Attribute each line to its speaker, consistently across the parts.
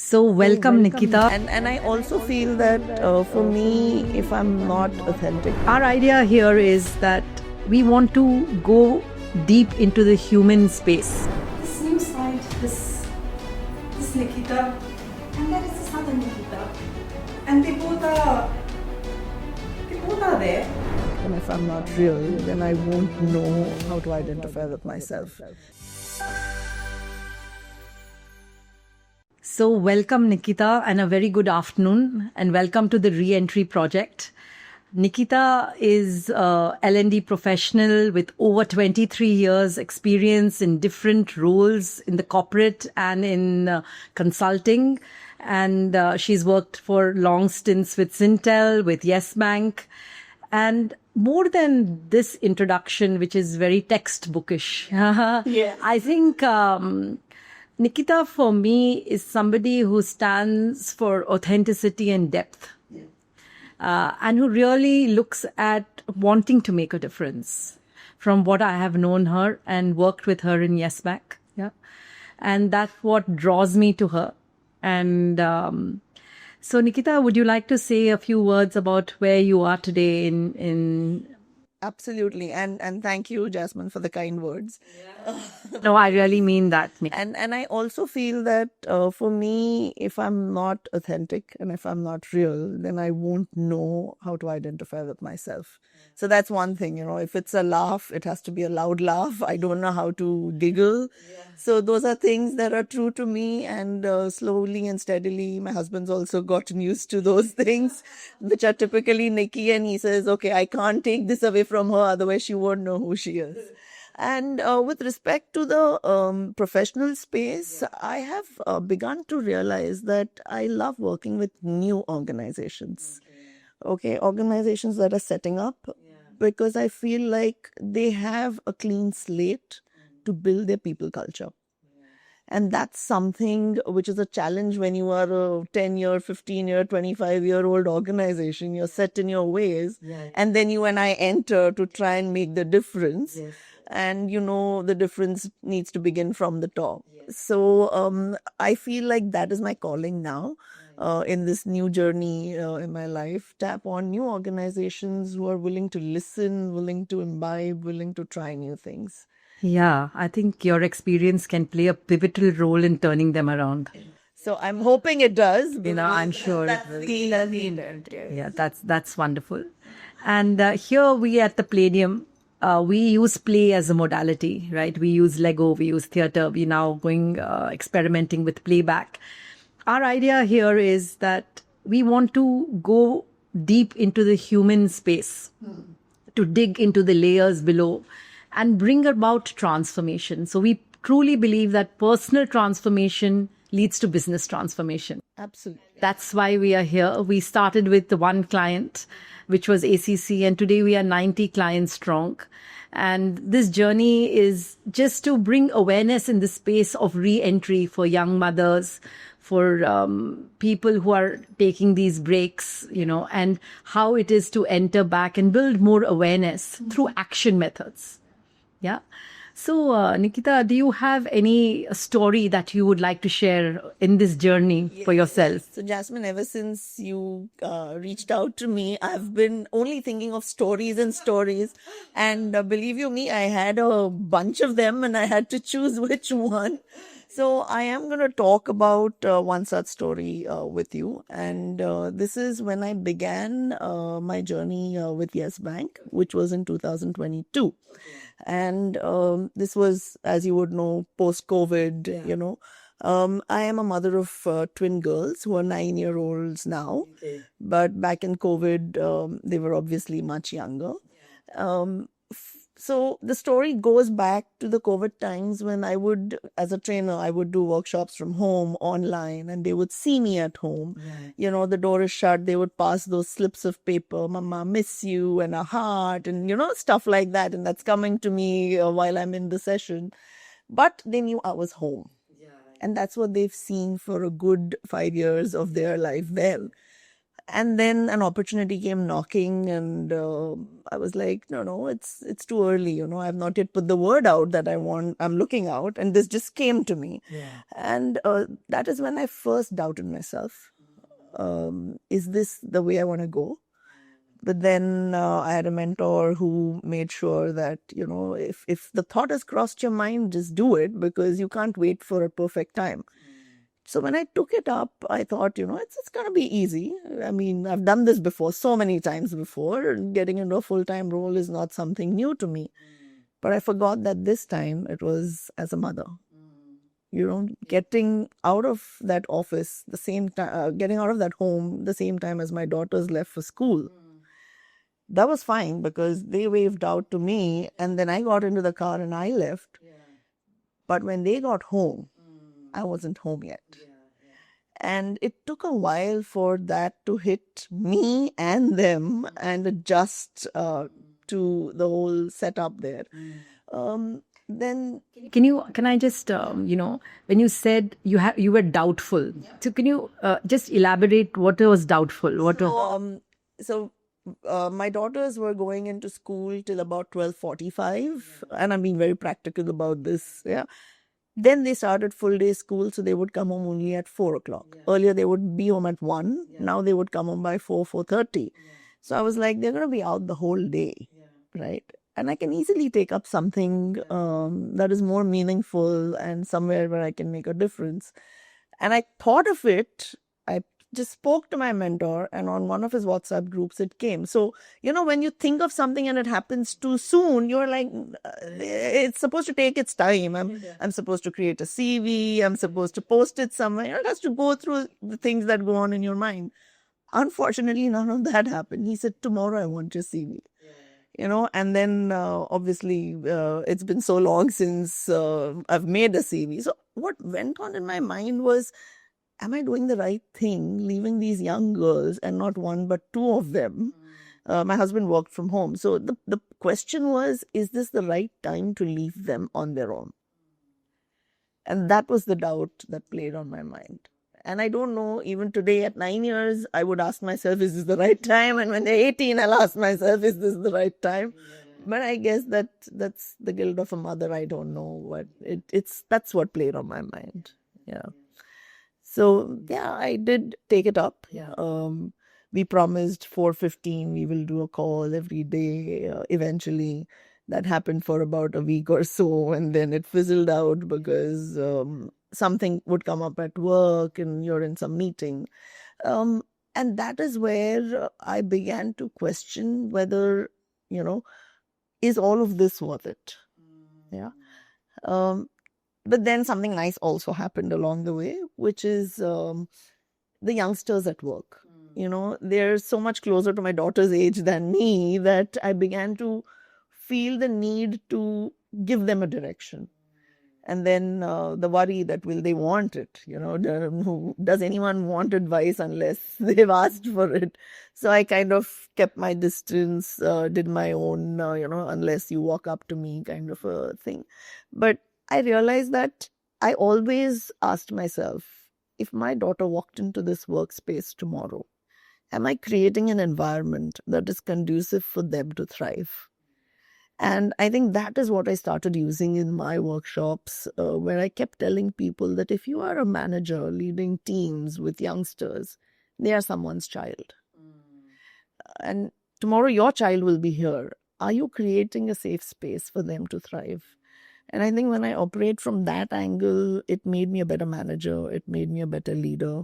Speaker 1: So, welcome, Nikita.
Speaker 2: And I also feel that for me, if I'm not authentic,
Speaker 1: Our idea here is that we want to go deep into the human space.
Speaker 3: This new side, this Nikita, and there is this other Nikita, and they both are there.
Speaker 2: and if I'm not real, then I won't know how to identify with myself.
Speaker 1: So, welcome, Nikita, and a very good afternoon, and welcome to the Re-Entry Project. Nikita is a L&D professional with over 23 years experience in different roles in the corporate and in consulting. And she's worked for long stints with Sintel, with Yes Bank. And more than this introduction, which is very textbookish, I think Nikita, for me, is somebody who stands for authenticity and depth. And who really looks at wanting to make a difference from what I have known her and worked with her in Yes Bank. Yeah. And that's what draws me to her. And so, Nikita, would you like to say a few words about where you are today in
Speaker 2: Absolutely, and thank you, Jasmine, for the kind words.
Speaker 1: No, I really mean that.
Speaker 2: And I also feel that for me, if I'm not authentic and if I'm not real, then I won't know how to identify with myself. So that's one thing, if it's a laugh, it has to be a loud laugh. I don't know how to giggle. So those are things that are true to me, and slowly and steadily, my husband's also gotten used to those things, which are typically Nikki, and he says, okay, I can't take this away from her, otherwise she won't know who she is. And with respect to the professional space, I have begun to realize that I love working with new organizations. Okay, organizations that are setting up, because I feel like they have a clean slate to build their people culture. And that's something which is a challenge when you are a 10-year, 15-year, 25-year-old organization. You're set in your ways. And then you and I enter to try and make the difference. And the difference needs to begin from the top. So I feel like that is my calling now in this new journey in my life. Tap on new organizations who are willing to listen, willing to imbibe, willing to try new things.
Speaker 1: Yeah, I think your experience can play a pivotal role in turning them around.
Speaker 2: So I'm hoping it does.
Speaker 1: I'm sure.
Speaker 2: That's the intent.
Speaker 1: Yeah, that's wonderful. And here we at the Palladium, we use play as a modality, right? We use Lego, we use theater. We're now going experimenting with Playback. Our idea here is that we want to go deep into the human space, to dig into the layers below and bring about transformation. So we truly believe that personal transformation leads to business transformation.
Speaker 2: Absolutely.
Speaker 1: That's why we are here. We started with the one client, which was ACC, and today we are 90 clients strong. And this journey is just to bring awareness in the space of re-entry for young mothers, for people who are taking these breaks, and how it is to enter back and build more awareness through action methods. Yeah. So, Nikita, do you have any story that you would like to share in this journey for yourself?
Speaker 2: So, Jasmine, ever since you reached out to me, I've been only thinking of stories and stories. And believe you me, I had a bunch of them and I had to choose which one. So I am going to talk about one such story with you. And this is when I began my journey with Yes Bank, which was in 2022. And this was, as you would know, post-COVID, I am a mother of twin girls who are 9-year-olds now. But back in COVID, they were obviously much younger. So the story goes back to the COVID times when I would, as a trainer, I would do workshops from home, online, and they would see me at home. The door is shut. They would pass those slips of paper, Mama, miss you, and a heart, and, stuff like that. And that's coming to me while I'm in the session. But they knew I was home. And that's what they've seen for a good 5 years of their life there. And then an opportunity came knocking, and I was like, no, it's too early. I've not yet put the word out that I'm looking out, and this just came to me. And that is when I first doubted myself. Is this the way I want to go? But then I had a mentor who made sure that, if the thought has crossed your mind, just do it, because you can't wait for a perfect time. So when I took it up, I thought, it's going to be easy. I mean, I've done this before, so many times before. Getting into a full-time role is not something new to me. But I forgot that this time it was as a mother. Getting out of that office the same time, getting out of that home the same time as my daughters left for school. That was fine because they waved out to me, and then I got into the car and I left. But when they got home, I wasn't home yet. And it took a while for that to hit me and them and adjust to the whole setup there. Then
Speaker 1: Can I just when you said you were doubtful, so can you just elaborate what was doubtful?
Speaker 2: So my daughters were going into school till about 12:45, and I'm being very practical about this. Then they started full day school, so they would come home only at 4 o'clock. Earlier they would be home at 1. Now they would come home by 4:30. So I was like, they're going to be out the whole day, right? And I can easily take up something that is more meaningful and somewhere where I can make a difference. And I thought of it. I just spoke to my mentor, and on one of his WhatsApp groups it came. So, when you think of something and it happens too soon, you're like, it's supposed to take its time. I'm supposed to create a CV. I'm supposed to post it somewhere. It has to go through the things that go on in your mind. Unfortunately, none of that happened. He said, tomorrow I want your CV. And then obviously it's been so long since I've made a CV. So what went on in my mind was, am I doing the right thing, leaving these young girls, and not one, but two of them? My husband worked from home. So the question was, is this the right time to leave them on their own? And that was the doubt that played on my mind. And I don't know, even today at 9 years, I would ask myself, is this the right time? And when they're 18, I'll ask myself, is this the right time? But I guess that's the guilt of a mother. I don't know what that's what played on my mind. So I did take it up. We promised 4:15 we will do a call every day. Eventually, that happened for about a week or so, and then it fizzled out because something would come up at work and you're in some meeting. And that is where I began to question whether, is all of this worth it? But then something nice also happened along the way, which is the youngsters at work. They're so much closer to my daughter's age than me that I began to feel the need to give them a direction. And then the worry that will they want it? Does anyone want advice unless they've asked for it? So I kind of kept my distance, did my own, unless you walk up to me kind of a thing. But I realized that I always asked myself, if my daughter walked into this workspace tomorrow, am I creating an environment that is conducive for them to thrive? And I think that is what I started using in my workshops, where I kept telling people that if you are a manager leading teams with youngsters, they are someone's child. And tomorrow your child will be here. Are you creating a safe space for them to thrive? And I think when I operate from that angle, it made me a better manager. It made me a better leader.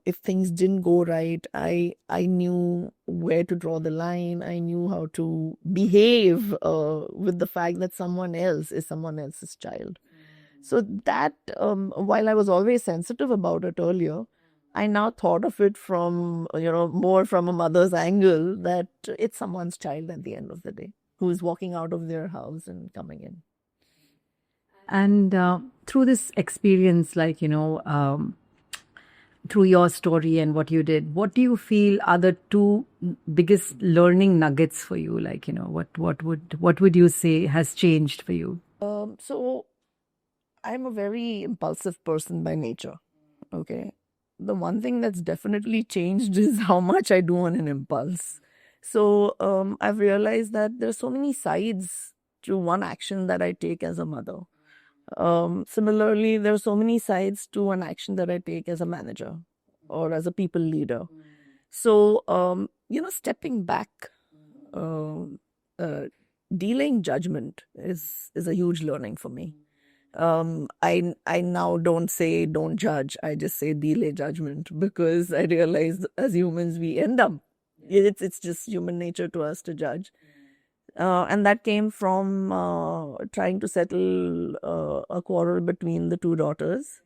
Speaker 2: If things didn't go right, I knew where to draw the line. I knew how to behave with the fact that someone else is someone else's child. So that, while I was always sensitive about it earlier, I now thought of it from, more from a mother's angle, that it's someone's child at the end of the day who's walking out of their house and coming in.
Speaker 1: And through this experience, through your story and what you did, what do you feel are the two biggest learning nuggets for you? What would you say has changed for you?
Speaker 2: So I'm a very impulsive person by nature. Okay. the one thing that's definitely changed is how much I do on an impulse. So I've realized that there's so many sides to one action that I take as a mother. Similarly, there are so many sides to an action that I take as a manager or as a people leader. So, stepping back, um, delaying judgment is a huge learning for me. I now don't say don't judge. I just say delay judgment because I realize as humans we end up it's just human nature to us to judge. And that came from trying to settle a quarrel between the two daughters.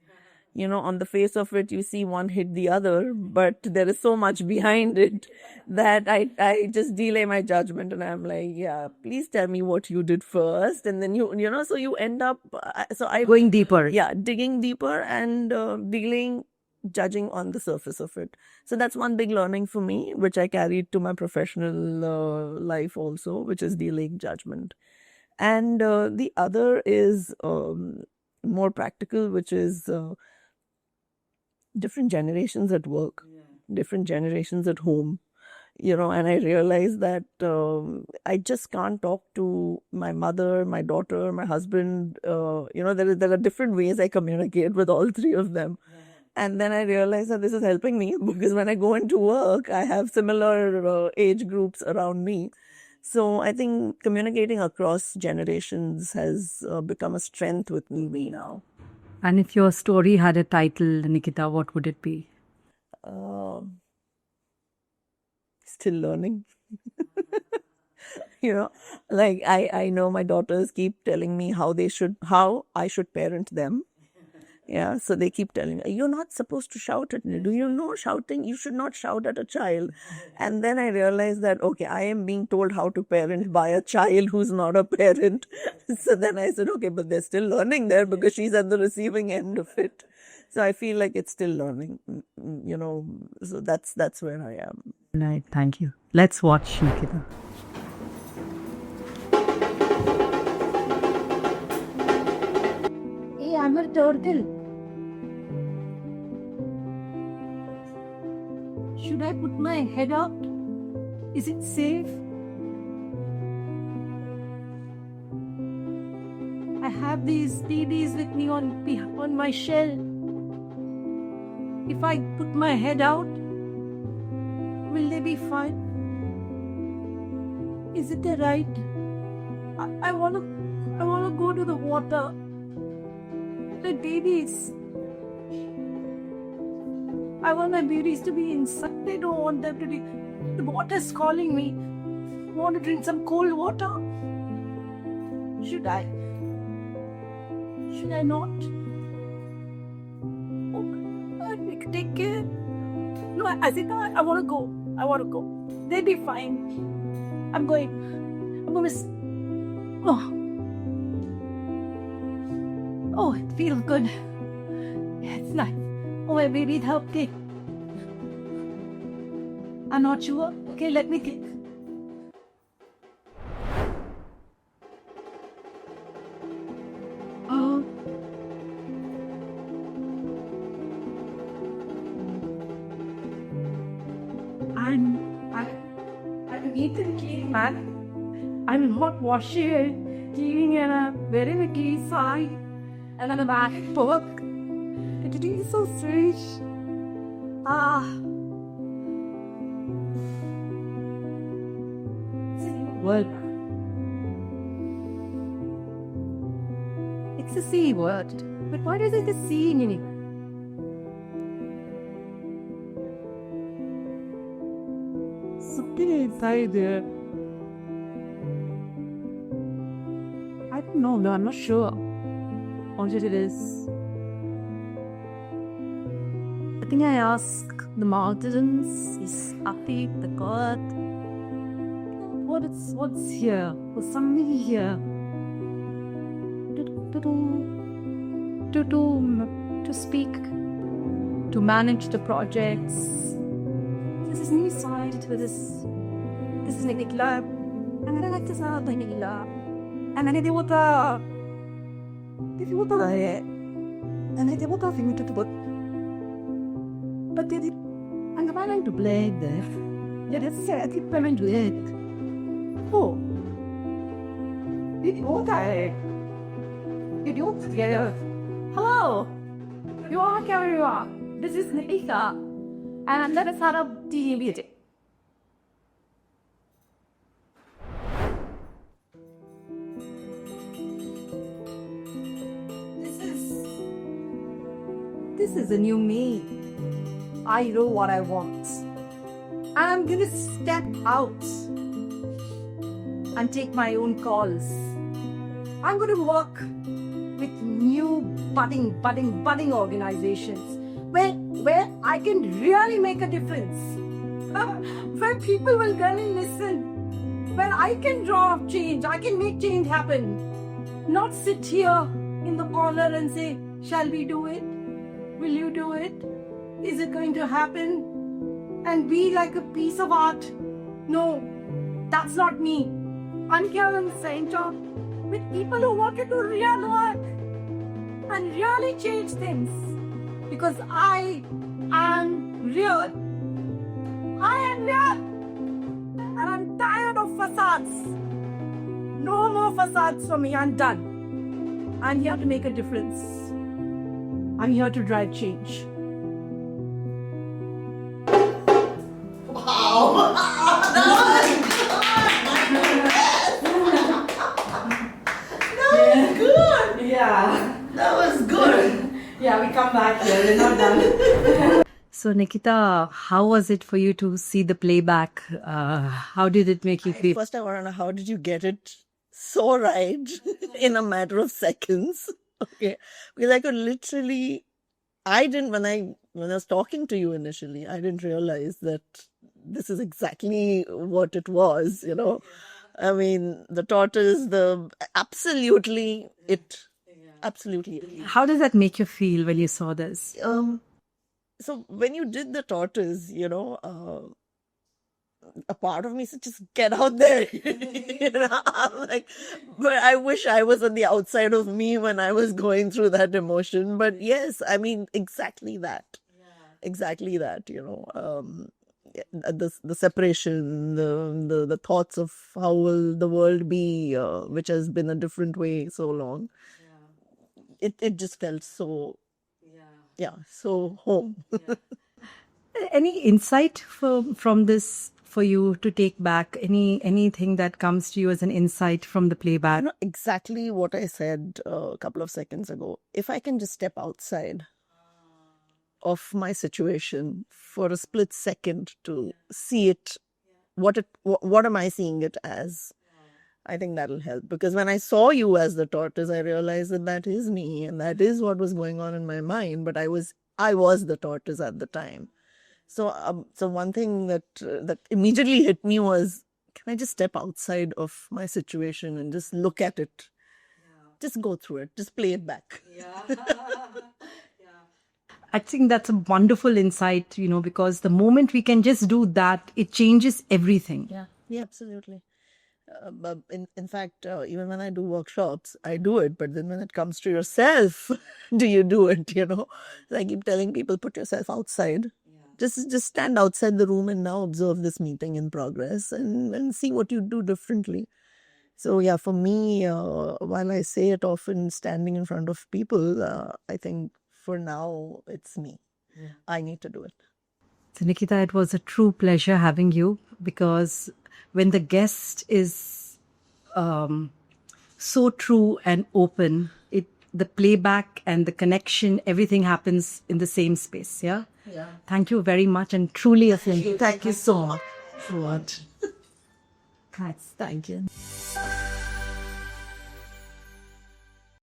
Speaker 2: On the face of it, you see one hit the other, but there is so much behind it that I just delay my judgment and I'm like, yeah, please tell me what you did first. And then so you end up,
Speaker 1: Going deeper.
Speaker 2: Yeah, digging deeper and dealing, judging on the surface of it. So that's one big learning for me, which I carried to my professional life also, which is dealing judgment. And the other is more practical, which is different generations at work, different generations at home, and I realized that I just can't talk to my mother, my daughter, my husband. There are different ways I communicate with all three of them. And then I realized that this is helping me because when I go into work, I have similar age groups around me. So I think communicating across generations has become a strength with me now.
Speaker 1: And if your story had a title, Nikita, what would it be?
Speaker 2: Still learning. Like I know my daughters keep telling me how I should parent them. Yeah, so they keep telling me, you're not supposed to shout at me. Do you know shouting? You should not shout at a child. And then I realized that, okay, I am being told how to parent by a child who's not a parent. So then I said, okay, but they're still learning there because she's at the receiving end of it. So I feel like it's still learning, so that's where I am.
Speaker 1: Right, thank you. Let's watch, Nikita.
Speaker 3: Hey, I'm a turtle. Should I put my head out? Is it safe? I have these DDs with me on my shell. If I put my head out, will they be fine? Is it the right? I wanna go to the water. The babies. I want my babies to be inside. I don't want them to be. The water's calling me. I want to drink some cold water. Should I? Should I not? Oh, take care. No, I think I want to go. I want to go. They'll be fine. I'm going. I'm going to. Oh, it feels good. Yeah, it's nice. Oh, my baby helped me. I'm not sure. Okay, let me think. I'm Ethan clean, man. I'm not washing, cleaning, and I'm wearing a clean side. And I'm back for work. It is so strange. Word. It's a C word. But why is it a C in it? Something inside there. I don't know, no, I'm not sure. What it is. I think I ask the mountains, is happy, the God. What's here? What's something here? To speak, to manage the projects. This is new side to this is Nikita. And I like this Nikita. And then they would if you would and I did what I think to put But they did. I'm planning to play there. They just said, I think I'm going to it. Oh. Did you Did you? Yeah. Hello. You are Carrier. This is Nikita. And let us start up the meeting. This is a new me. I know what I want. And I'm gonna step out and take my own calls. I'm gonna work with new budding organizations where I can really make a difference. Where people will really listen. Where I can draw up change. I can make change happen. Not sit here in the corner and say, shall we do it? Will you do it? Is it going to happen? And be like a piece of art? No, that's not me. I'm here in the center with people who want to do real work and really change things. Because I am real. I am real. And I'm tired of facades. No more facades for me. I'm done. I'm here to make a difference. I'm here to drive change. Yeah.
Speaker 2: That was good.
Speaker 3: Yeah, we come back here. We're not done.
Speaker 1: So, Nikita, how was it for you to see the playback? How did it make you feel?
Speaker 2: First, I want to know, how did you get it so right in a matter of seconds? Okay. Because I could literally, when I was talking to you initially, I didn't realize that this is exactly what it was, you know. I mean, the tortoise, absolutely it. Absolutely.
Speaker 1: How does that make you feel when you saw this?
Speaker 2: So when you did the tortoise, you know, a part of me said, just get out there. You know, I'm like, but I wish I was on the outside of me when I was going through that emotion. But yes, I mean, exactly that. Exactly that, you know. The separation, the thoughts of how will the world be, which has been a different way so long. It just felt so, so home.
Speaker 1: Any insight from this for you to take back? Anything that comes to you as an insight from the playback?
Speaker 2: You know, exactly what I said a couple of seconds ago. If I can just step outside of my situation for a split second to see it, what am I seeing it as? I think that'll help, because when I saw you as the tortoise, I realized that is me and that is what was going on in my mind. But I was the tortoise at the time. So one thing that immediately hit me was, can I just step outside of my situation and just look at it, just go through it, just play it back.
Speaker 1: I think that's a wonderful insight, you know, because the moment we can just do that, it changes everything.
Speaker 2: Yeah, absolutely. But in fact, even when I do workshops, I do it. But then when it comes to yourself, do you do it? You know, I keep telling people, put yourself outside. Just stand outside the room and now observe this meeting in progress and see what you do differently. So yeah, for me, while I say it often standing in front of people, I think for now it's me. I need to do it.
Speaker 1: So Nikita, it was a true pleasure having you, because when the guest is so true and open, the playback and the connection, everything happens in the same space. Yeah. Thank you very much, and truly a pleasure.
Speaker 2: Thank you so much. Thanks. Thank you.